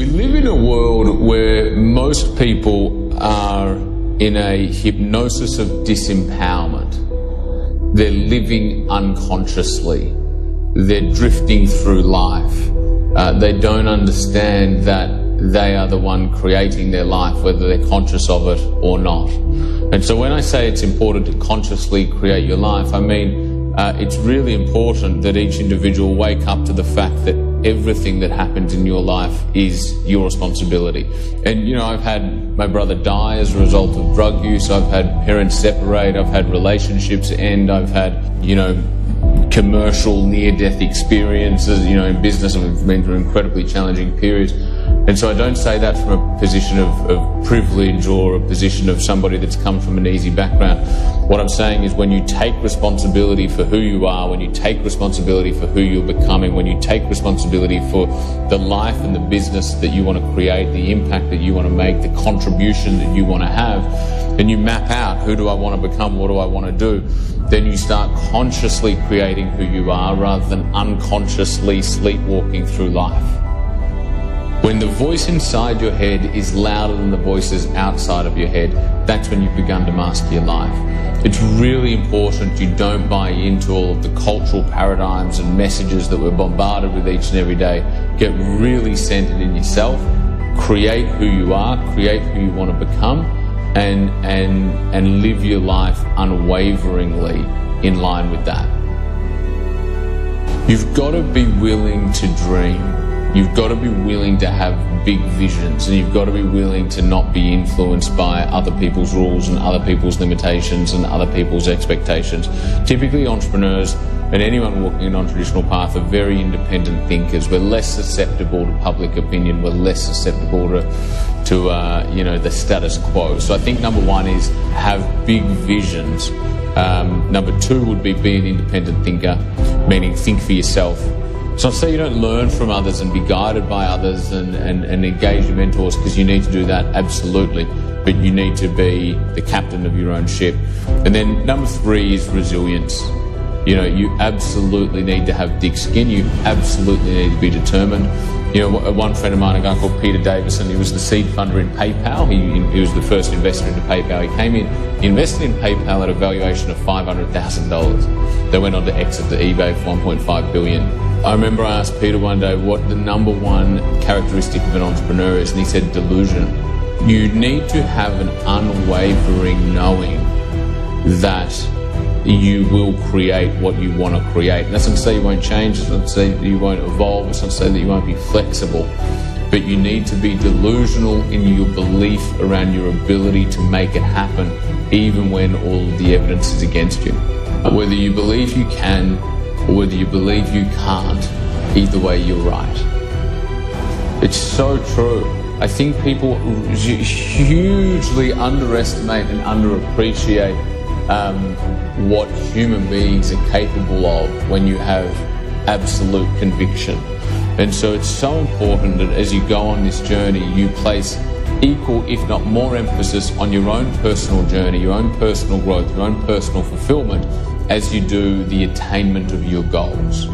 live in a world where most people are in a hypnosis of disempowerment. They're living unconsciously. They're drifting through life. They don't understand that they are the one creating their life, whether they're conscious of it or not. And so when I say it's important to consciously create your life, I mean it's really important that each individual wake up to the fact that everything that happens in your life is your responsibility. And, you know, I've had my brother die as a result of drug use. I've had parents separate. I've had relationships end. I've had, you know, commercial near-death experiences, you know, in business. I've been through incredibly challenging periods. And so I don't say that from a position of privilege or a position of somebody that's come from an easy background. What I'm saying is when you take responsibility for who you are, when you take responsibility for who you're becoming, when you take responsibility for the life and the business that you want to create, the impact that you want to make, the contribution that you want to have, and you map out who do I want to become, what do I want to do, then you start consciously creating who you are rather than unconsciously sleepwalking through life. When the voice inside your head is louder than the voices outside of your head, that's when you've begun to master your life. It's really important you don't buy into all of the cultural paradigms and messages that we're bombarded with each and every day. Get really centered in yourself, create who you are, create who you want to become, and live your life unwaveringly in line with that. You've got to be willing to dream. You've got to be willing to have big visions, and you've got to be willing to not be influenced by other people's rules and other people's limitations and other people's expectations. Typically entrepreneurs and anyone walking a non-traditional path are very independent thinkers. We're less susceptible to public opinion. We're less susceptible to you know, the status quo. So I think number one is have big visions. Number two would be an independent thinker, meaning think for yourself. So I say you don't learn from others and be guided by others and engage your mentors, because you need to do that, absolutely. But you need to be the captain of your own ship. And then number three is resilience. You know, you absolutely need to have thick skin. You absolutely need to be determined. You know, one friend of mine, a guy called Peter Davison, he was the seed funder in PayPal. He was the first investor into PayPal. He came in, he invested in PayPal at a valuation of $500,000. They went on to exit the eBay for $1.5 billion. I remember I asked Peter one day what the number one characteristic of an entrepreneur is, and he said delusion. You need to have an unwavering knowing that you will create what you want to create. That's not to say you won't change, it's not to say that you won't evolve, it's not to say that you won't be flexible, but you need to be delusional in your belief around your ability to make it happen, even when all of the evidence is against you. Whether you believe you can or whether you believe you can't, either way you're right. It's so true. I think people hugely underestimate and underappreciate what human beings are capable of when you have absolute conviction. And so it's so important that as you go on this journey, you place equal, if not more, emphasis on your own personal journey, your own personal growth, your own personal fulfillment as you do the attainment of your goals.